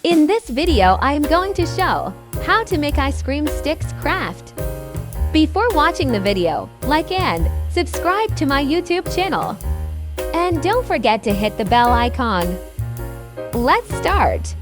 In this video, I am going to show how to make ice cream sticks craft. Before watching the video, like and subscribe to my YouTube channel. And don't forget to hit the bell icon. Let's start.